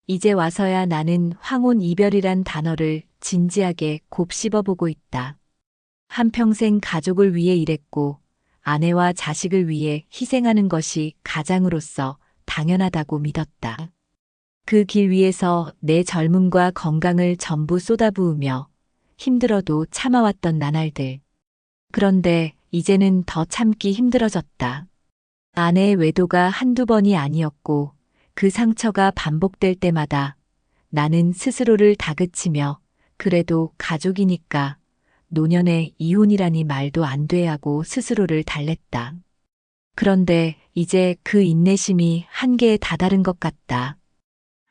이제 와서야 나는 황혼 이별이란 단어를 진지하게 곱씹어보고 있다. 한평생 가족을 위해 일했고 아내와 자식을 위해 희생하는 것이 가장으로서 당연하다고 믿었다. 그 길 위에서 내 젊음과 건강을 전부 쏟아부으며 힘들어도 참아왔던 나날들. 그런데 이제는 더 참기 힘들어졌다. 아내의 외도가 한두 번이 아니었고 그 상처가 반복될 때마다 나는 스스로를 다그치며 그래도 가족이니까 노년의 이혼이라니 말도 안 돼 하고 스스로를 달랬다. 그런데 이제 그 인내심이 한계에 다다른 것 같다.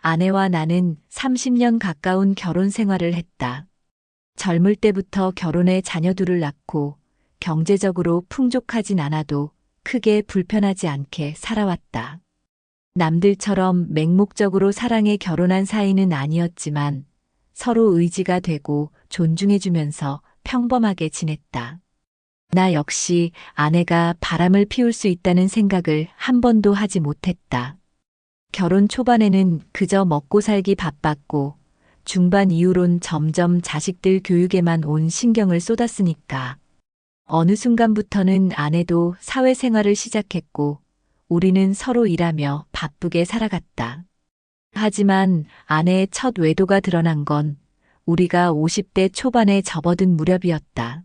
아내와 나는 30년 가까운 결혼 생활을 했다. 젊을 때부터 결혼해 자녀들을 낳고 경제적으로 풍족하진 않아도 크게 불편하지 않게 살아왔다. 남들처럼 맹목적으로 사랑에 결혼한 사이는 아니었지만 서로 의지가 되고 존중해주면서 평범하게 지냈다. 나 역시 아내가 바람을 피울 수 있다는 생각을 한 번도 하지 못했다. 결혼 초반에는 그저 먹고 살기 바빴고 중반 이후론 점점 자식들 교육에만 온 신경을 쏟았으니까. 어느 순간부터는 아내도 사회생활을 시작했고 우리는 서로 일하며 바쁘게 살아갔다. 하지만 아내의 첫 외도가 드러난 건 우리가 50대 초반에 접어든 무렵이었다.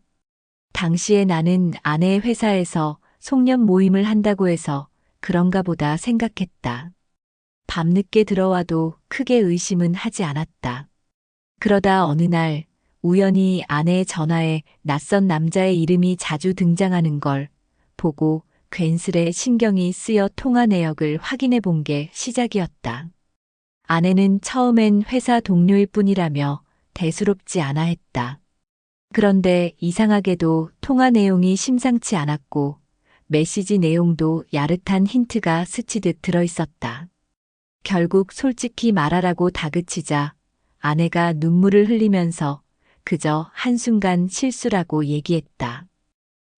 당시에 나는 아내의 회사에서 송년 모임을 한다고 해서 그런가 보다 생각했다. 밤늦게 들어와도 크게 의심은 하지 않았다. 그러다 어느 날 우연히 아내의 전화에 낯선 남자의 이름이 자주 등장하는 걸 보고 괜스레 신경이 쓰여 통화 내역을 확인해 본 게 시작이었다. 아내는 처음엔 회사 동료일 뿐이라며 대수롭지 않아 했다. 그런데 이상하게도 통화 내용이 심상치 않았고 메시지 내용도 야릇한 힌트가 스치듯 들어있었다. 결국 솔직히 말하라고 다그치자 아내가 눈물을 흘리면서 그저 한순간 실수라고 얘기했다.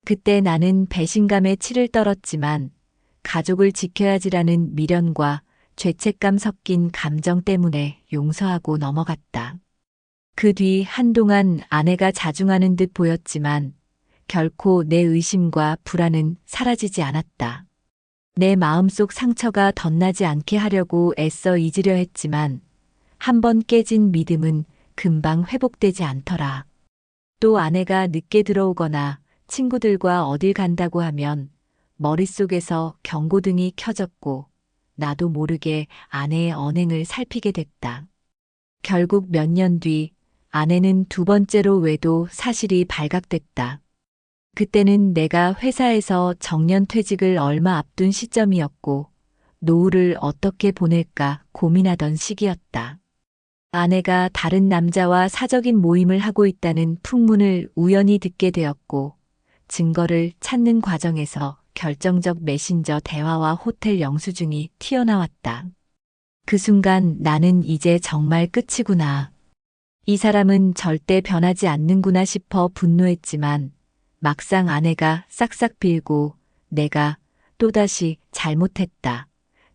그때 나는 배신감에 치를 떨었지만 가족을 지켜야지라는 미련과 죄책감 섞인 감정 때문에 용서하고 넘어갔다. 그 뒤 한동안 아내가 자중하는 듯 보였지만 결코 내 의심과 불안은 사라지지 않았다. 내 마음속 상처가 덧나지 않게 하려고 애써 잊으려 했지만 한 번 깨진 믿음은 금방 회복되지 않더라. 또 아내가 늦게 들어오거나 친구들과 어딜 간다고 하면 머릿속에서 경고등이 켜졌고 나도 모르게 아내의 언행을 살피게 됐다. 결국 몇 년 뒤 아내는 두 번째로 외도 사실이 발각됐다. 그때는 내가 회사에서 정년퇴직을 얼마 앞둔 시점이었고 노후를 어떻게 보낼까 고민하던 시기였다. 아내가 다른 남자와 사적인 모임을 하고 있다는 풍문을 우연히 듣게 되었고 증거를 찾는 과정에서 결정적 메신저 대화와 호텔 영수증이 튀어나왔다. 그 순간 나는 이제 정말 끝이구나. 이 사람은 절대 변하지 않는구나 싶어 분노했지만 막상 아내가 싹싹 빌고 내가 또다시 잘못했다.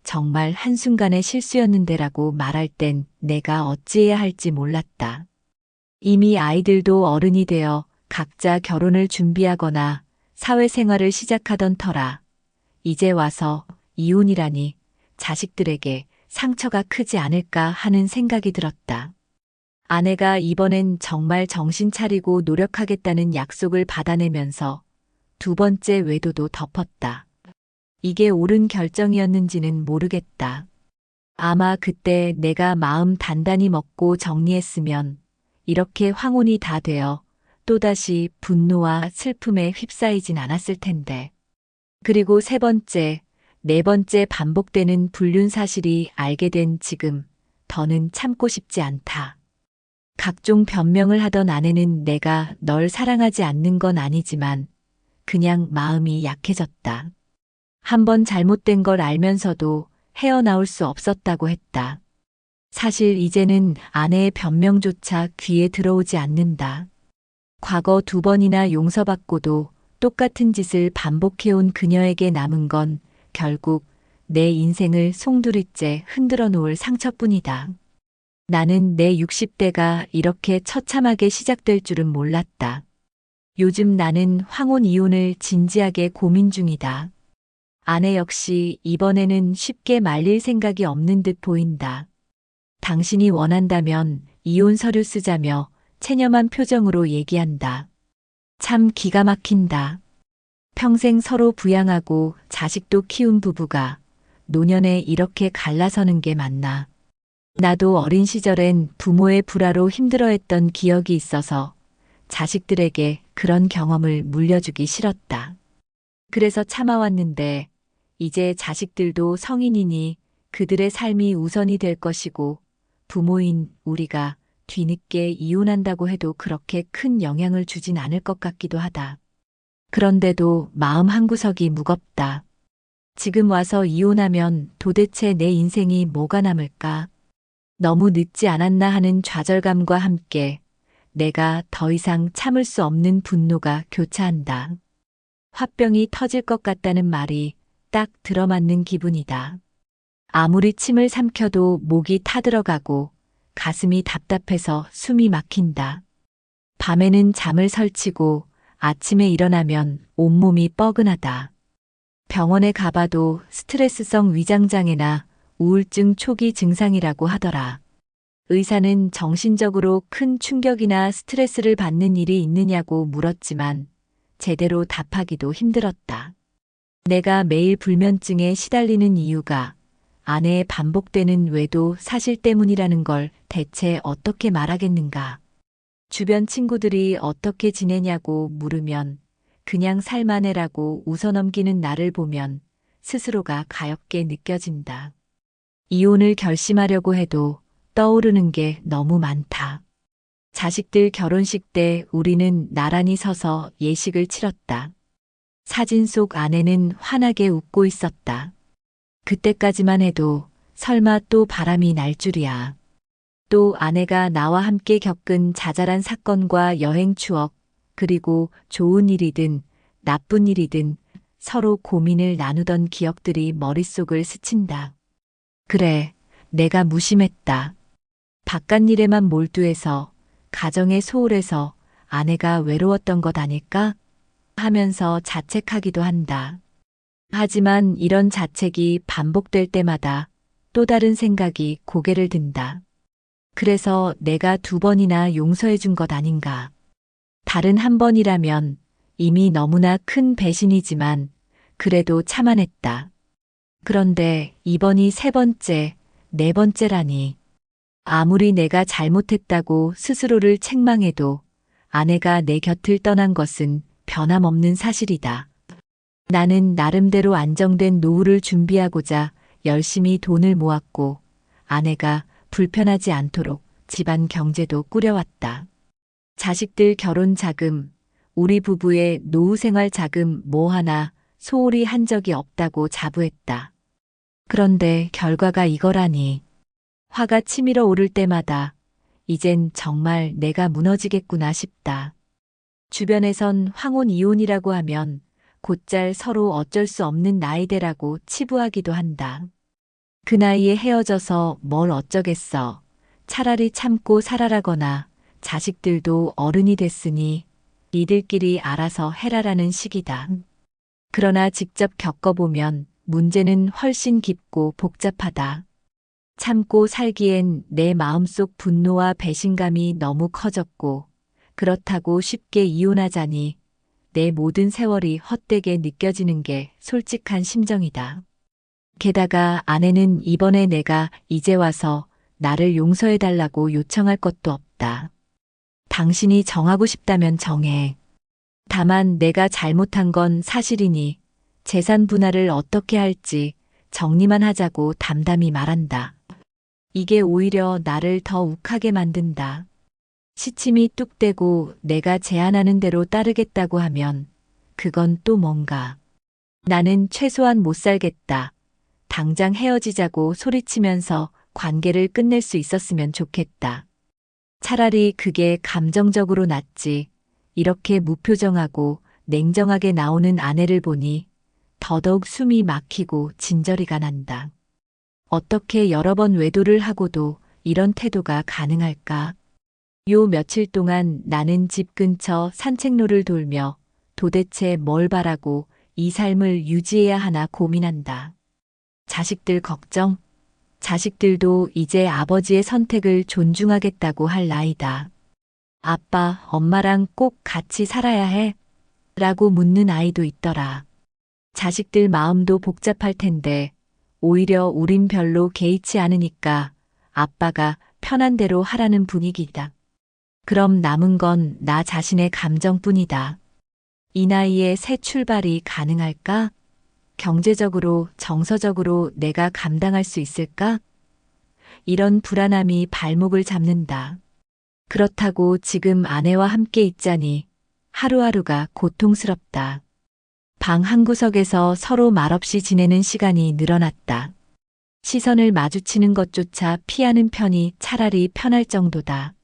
정말 한순간의 실수였는데라고 말할 땐 내가 어찌해야 할지 몰랐다. 이미 아이들도 어른이 되어 각자 결혼을 준비하거나 사회생활을 시작하던 터라 이제 와서 이혼이라니 자식들에게 상처가 크지 않을까 하는 생각이 들었다. 아내가 이번엔 정말 정신 차리고 노력하겠다는 약속을 받아내면서 두 번째 외도도 덮었다. 이게 옳은 결정이었는지는 모르겠다. 아마 그때 내가 마음 단단히 먹고 정리했으면 이렇게 황혼이 다 되어 또다시 분노와 슬픔에 휩싸이진 않았을 텐데. 그리고 세 번째, 네 번째 반복되는 불륜 사실이 알게 된 지금 더는 참고 싶지 않다. 각종 변명을 하던 아내는 내가 널 사랑하지 않는 건 아니지만 그냥 마음이 약해졌다. 한 번 잘못된 걸 알면서도 헤어나올 수 없었다고 했다. 사실 이제는 아내의 변명조차 귀에 들어오지 않는다. 과거 두 번이나 용서받고도 똑같은 짓을 반복해온 그녀에게 남은 건 결국 내 인생을 송두리째 흔들어 놓을 상처뿐이다. 나는 내 60대가 이렇게 처참하게 시작될 줄은 몰랐다. 요즘 나는 황혼 이혼을 진지하게 고민 중이다. 아내 역시 이번에는 쉽게 말릴 생각이 없는 듯 보인다. 당신이 원한다면 이혼 서류 쓰자며 체념한 표정으로 얘기한다. 참 기가 막힌다. 평생 서로 부양하고 자식도 키운 부부가 노년에 이렇게 갈라서는 게 맞나. 나도 어린 시절엔 부모의 불화로 힘들어했던 기억이 있어서 자식들에게 그런 경험을 물려주기 싫었다. 그래서 참아왔는데 이제 자식들도 성인이니 그들의 삶이 우선이 될 것이고 부모인 우리가 뒤늦게 이혼한다고 해도 그렇게 큰 영향을 주진 않을 것 같기도 하다. 그런데도 마음 한구석이 무겁다. 지금 와서 이혼하면 도대체 내 인생이 뭐가 남을까? 너무 늦지 않았나 하는 좌절감과 함께 내가 더 이상 참을 수 없는 분노가 교차한다. 화병이 터질 것 같다는 말이 딱 들어맞는 기분이다. 아무리 침을 삼켜도 목이 타들어가고 가슴이 답답해서 숨이 막힌다. 밤에는 잠을 설치고 아침에 일어나면 온몸이 뻐근하다. 병원에 가봐도 스트레스성 위장장애나 우울증 초기 증상이라고 하더라. 의사는 정신적으로 큰 충격이나 스트레스를 받는 일이 있느냐고 물었지만 제대로 답하기도 힘들었다. 내가 매일 불면증에 시달리는 이유가 아내의 반복되는 외도 사실 때문이라는 걸 대체 어떻게 말하겠는가. 주변 친구들이 어떻게 지내냐고 물으면 그냥 살만해라고 웃어넘기는 나를 보면 스스로가 가엾게 느껴진다. 이혼을 결심하려고 해도 떠오르는 게 너무 많다. 자식들 결혼식 때 우리는 나란히 서서 예식을 치렀다. 사진 속 아내는 환하게 웃고 있었다. 그때까지만 해도 설마 또 바람이 날 줄이야. 또 아내가 나와 함께 겪은 자잘한 사건과 여행 추억, 그리고 좋은 일이든 나쁜 일이든 서로 고민을 나누던 기억들이 머릿속을 스친다. 그래, 내가 무심했다. 바깥일에만 몰두해서 가정의 소홀해서 아내가 외로웠던 것 아닐까? 하면서 자책하기도 한다. 하지만 이런 자책이 반복될 때마다 또 다른 생각이 고개를 든다. 그래서 내가 2번이나 용서해 준 것 아닌가. 다른 한 번이라면 이미 너무나 큰 배신이지만 그래도 참아냈다. 그런데 이번이 3번째, 4번째라니. 아무리 내가 잘못했다고 스스로를 책망해도 아내가 내 곁을 떠난 것은 변함없는 사실이다. 나는 나름대로 안정된 노후를 준비하고자 열심히 돈을 모았고 아내가 불편하지 않도록 집안 경제도 꾸려왔다. 자식들 결혼 자금, 우리 부부의 노후 생활 자금 뭐 하나 소홀히 한 적이 없다고 자부했다. 그런데 결과가 이거라니. 화가 치밀어 오를 때마다 이젠 정말 내가 무너지겠구나 싶다. 주변에선 황혼 이혼이라고 하면 곧잘 서로 어쩔 수 없는 나이대라고 치부하기도 한다. 그 나이에 헤어져서 뭘 어쩌겠어. 차라리 참고 살아라거나 자식들도 어른이 됐으니 니들끼리 알아서 해라라는 식이다. 그러나 직접 겪어보면 문제는 훨씬 깊고 복잡하다. 참고 살기엔 내 마음속 분노와 배신감이 너무 커졌고 그렇다고 쉽게 이혼하자니 내 모든 세월이 헛되게 느껴지는 게 솔직한 심정이다. 게다가 아내는 이번에 내가 이제 와서 나를 용서해달라고 요청할 것도 없다. 당신이 정하고 싶다면 정해. 다만 내가 잘못한 건 사실이니 재산 분할을 어떻게 할지 정리만 하자고 담담히 말한다. 이게 오히려 나를 더 욱하게 만든다. 시침이 뚝 떼고 내가 제안하는 대로 따르겠다고 하면 그건 또 뭔가. 나는 최소한 못 살겠다. 당장 헤어지자고 소리치면서 관계를 끝낼 수 있었으면 좋겠다. 차라리 그게 감정적으로 낫지. 이렇게 무표정하고 냉정하게 나오는 아내를 보니 더더욱 숨이 막히고 진저리가 난다. 어떻게 여러 번 외도를 하고도 이런 태도가 가능할까? 요 며칠 동안 나는 집 근처 산책로를 돌며 도대체 뭘 바라고 이 삶을 유지해야 하나 고민한다. 자식들 걱정? 자식들도 이제 아버지의 선택을 존중하겠다고 할 나이다. 아빠, 엄마랑 꼭 같이 살아야 해? 라고 묻는 아이도 있더라. 자식들 마음도 복잡할 텐데 오히려 우린 별로 개의치 않으니까 아빠가 편한 대로 하라는 분위기다. 그럼 남은 건 나 자신의 감정뿐이다. 이 나이에 새 출발이 가능할까? 경제적으로, 정서적으로 내가 감당할 수 있을까? 이런 불안함이 발목을 잡는다. 그렇다고 지금 아내와 함께 있자니 하루하루가 고통스럽다. 방 한구석에서 서로 말없이 지내는 시간이 늘어났다. 시선을 마주치는 것조차 피하는 편이 차라리 편할 정도다.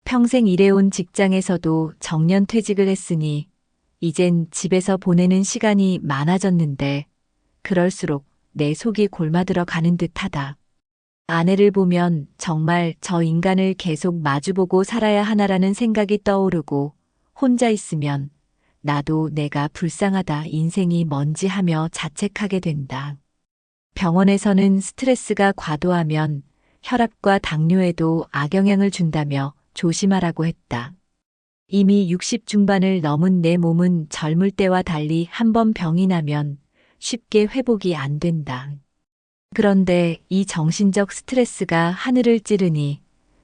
평생 일해온 직장에서도 정년퇴직을 했으니 이젠 집에서 보내는 시간이 많아졌는데 그럴수록 내 속이 골마들어 가는 듯하다. 아내를 보면 정말 저 인간을 계속 마주보고 살아야 하나라는 생각이 떠오르고 혼자 있으면 나도 내가 불쌍하다 인생이 뭔지 하며 자책하게 된다. 병원에서는 스트레스가 과도하면 혈압과 당뇨에도 악영향을 준다며 조심하라고 했다. 이미 60 중반을 넘은 내 몸은 젊을 때와 달리 한 번 병이 나면 쉽게 회복이 안 된다. 그런데 이 정신적 스트레스가 하늘을 찌르니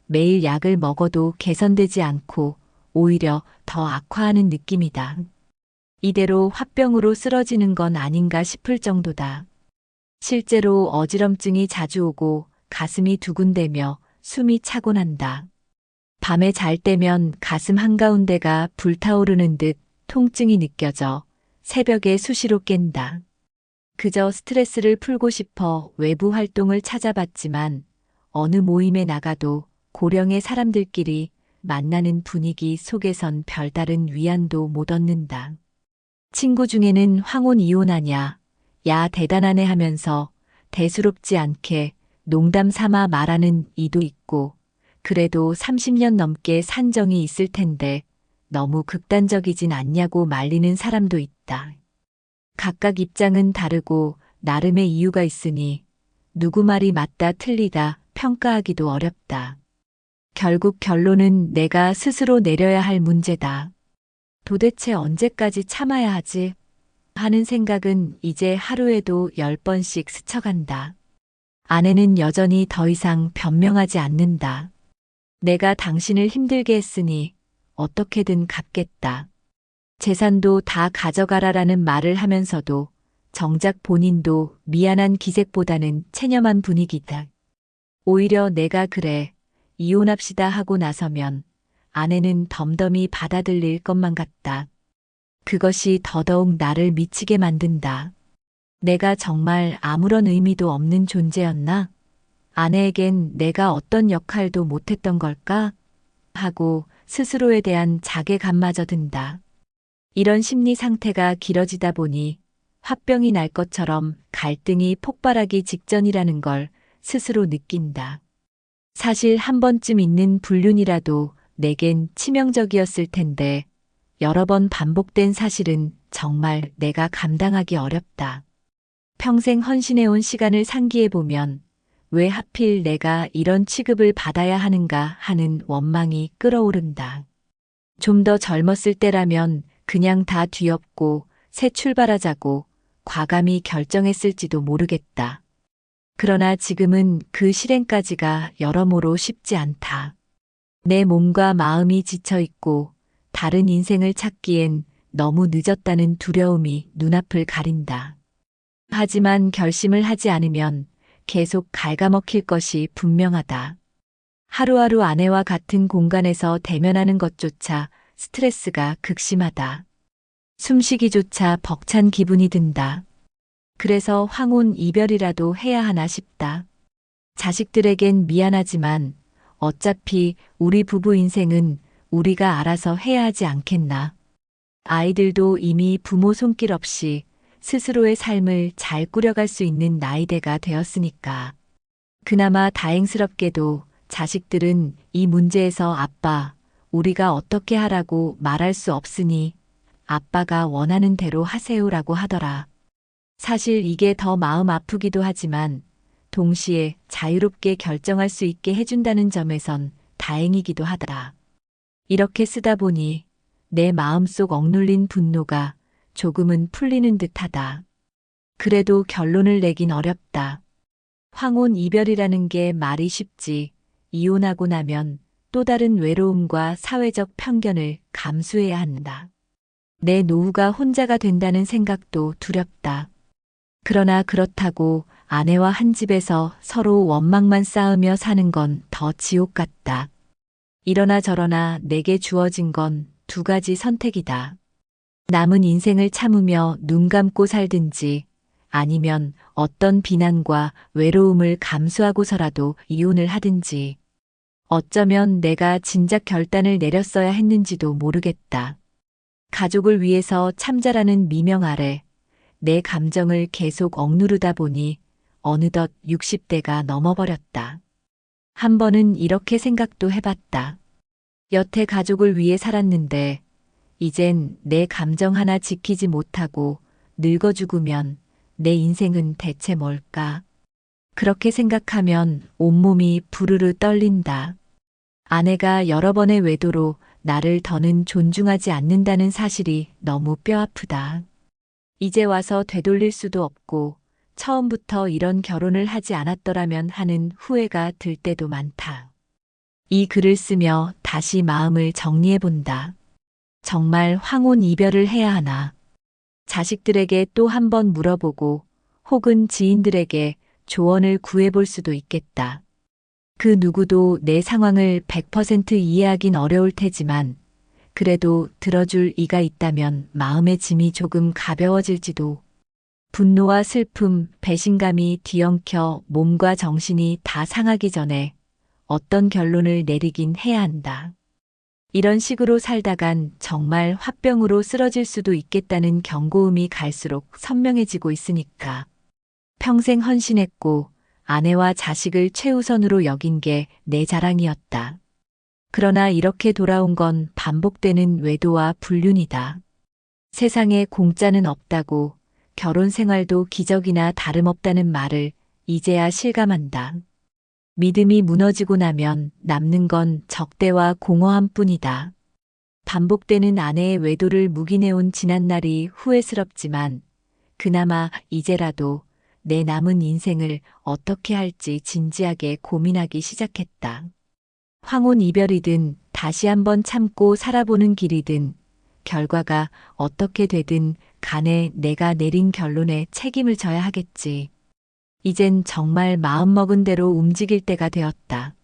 매일 약을 먹어도 개선되지 않고 오히려 더 악화하는 느낌이다. 이대로 화병으로 쓰러지는 건 아닌가 싶을 정도다. 실제로 어지럼증이 자주 오고 가슴이 두근대며 숨이 차고 난다. 밤에 잘 때면 가슴 한가운데가 불타오르는 듯 통증이 느껴져 새벽에 수시로 깬다. 그저 스트레스를 풀고 싶어 외부 활동을 찾아봤지만 어느 모임에 나가도 고령의 사람들끼리 만나는 분위기 속에선 별다른 위안도 못 얻는다. 친구 중에는 황혼 이혼하냐, 야 대단하네 하면서 대수롭지 않게 농담 삼아 말하는 이도 있고 그래도 30년 넘게 산 정이 있을 텐데 너무 극단적이진 않냐고 말리는 사람도 있다. 각각 입장은 다르고 나름의 이유가 있으니 누구 말이 맞다 틀리다 평가하기도 어렵다. 결국 결론은 내가 스스로 내려야 할 문제다. 도대체 언제까지 참아야 하지? 하는 생각은 이제 하루에도 10번씩 스쳐간다. 아내는 여전히 더 이상 변명하지 않는다. 내가 당신을 힘들게 했으니 어떻게든 갚겠다. 재산도 다 가져가라라는 말을 하면서도 정작 본인도 미안한 기색보다는 체념한 분위기다. 오히려 내가 그래, 이혼합시다 하고 나서면 아내는 덤덤히 받아들일 것만 같다. 그것이 더더욱 나를 미치게 만든다. 내가 정말 아무런 의미도 없는 존재였나? 아내에겐 내가 어떤 역할도 못했던 걸까? 하고 스스로에 대한 자괴감마저 든다. 이런 심리 상태가 길어지다 보니 화병이 날 것처럼 갈등이 폭발하기 직전이라는 걸 스스로 느낀다. 사실 한 번쯤 있는 불륜이라도 내겐 치명적이었을 텐데 여러 번 반복된 사실은 정말 내가 감당하기 어렵다. 평생 헌신해온 시간을 상기해보면 왜 하필 내가 이런 취급을 받아야 하는가 하는 원망이 끓어오른다. 좀 더 젊었을 때라면 그냥 다 뒤엎고 새 출발하자고 과감히 결정했을지도 모르겠다. 그러나 지금은 그 실행까지가 여러모로 쉽지 않다. 내 몸과 마음이 지쳐있고 다른 인생을 찾기엔 너무 늦었다는 두려움이 눈앞을 가린다. 하지만 결심을 하지 않으면 계속 갉아먹힐 것이 분명하다. 하루하루 아내와 같은 공간에서 대면하는 것조차 스트레스가 극심하다. 숨쉬기조차 벅찬 기분이 든다. 그래서 황혼 이별이라도 해야 하나 싶다. 자식들에겐 미안하지만 어차피 우리 부부 인생은 우리가 알아서 해야 하지 않겠나. 아이들도 이미 부모 손길 없이 스스로의 삶을 잘 꾸려갈 수 있는 나이대가 되었으니까. 그나마 다행스럽게도 자식들은 이 문제에서 아빠, 우리가 어떻게 하라고 말할 수 없으니 아빠가 원하는 대로 하세요라고 하더라. 사실 이게 더 마음 아프기도 하지만 동시에 자유롭게 결정할 수 있게 해준다는 점에선 다행이기도 하더라. 이렇게 쓰다 보니 내 마음속 억눌린 분노가 조금은 풀리는 듯하다. 그래도 결론을 내긴 어렵다. 황혼 이별이라는 게 말이 쉽지. 이혼하고 나면 또 다른 외로움과 사회적 편견을 감수해야 한다. 내 노후가 혼자가 된다는 생각도 두렵다. 그러나 그렇다고 아내와 한 집에서 서로 원망만 쌓으며 사는 건 더 지옥 같다. 이러나 저러나 내게 주어진 건 두 가지 선택이다. 남은 인생을 참으며 눈 감고 살든지 아니면 어떤 비난과 외로움을 감수하고서라도 이혼을 하든지. 어쩌면 내가 진작 결단을 내렸어야 했는지도 모르겠다. 가족을 위해서 참자라는 미명 아래 내 감정을 계속 억누르다 보니 어느덧 60대가 넘어버렸다. 한 번은 이렇게 생각도 해봤다. 여태 가족을 위해 살았는데 이젠 내 감정 하나 지키지 못하고 늙어 죽으면 내 인생은 대체 뭘까? 그렇게 생각하면 온몸이 부르르 떨린다. 아내가 여러 번의 외도로 나를 더는 존중하지 않는다는 사실이 너무 뼈아프다. 이제 와서 되돌릴 수도 없고 처음부터 이런 결혼을 하지 않았더라면 하는 후회가 들 때도 많다. 이 글을 쓰며 다시 마음을 정리해 본다. 정말 황혼 이별을 해야 하나? 자식들에게 또 한 번 물어보고 혹은 지인들에게 조언을 구해볼 수도 있겠다. 그 누구도 내 상황을 100% 이해하긴 어려울 테지만 그래도 들어줄 이가 있다면 마음의 짐이 조금 가벼워질지도. 분노와 슬픔, 배신감이 뒤엉켜 몸과 정신이 다 상하기 전에 어떤 결론을 내리긴 해야 한다. 이런 식으로 살다간 정말 화병으로 쓰러질 수도 있겠다는 경고음이 갈수록 선명해지고 있으니까. 평생 헌신했고 아내와 자식을 최우선으로 여긴 게 내 자랑이었다. 그러나 이렇게 돌아온 건 반복되는 외도와 불륜이다. 세상에 공짜는 없다고, 결혼 생활도 기적이나 다름없다는 말을 이제야 실감한다. 믿음이 무너지고 나면 남는 건 적대와 공허함 뿐이다. 반복되는 아내의 외도를 묵인해온 지난날이 후회스럽지만 그나마 이제라도 내 남은 인생을 어떻게 할지 진지하게 고민하기 시작했다. 황혼 이별이든 다시 한번 참고 살아보는 길이든 결과가 어떻게 되든 간에 내가 내린 결론에 책임을 져야 하겠지. 이젠 정말 마음먹은 대로 움직일 때가 되었다.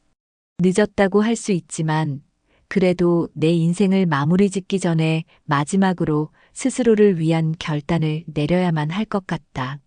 늦었다고 할 수 있지만 그래도 내 인생을 마무리 짓기 전에 마지막으로 스스로를 위한 결단을 내려야만 할 것 같다.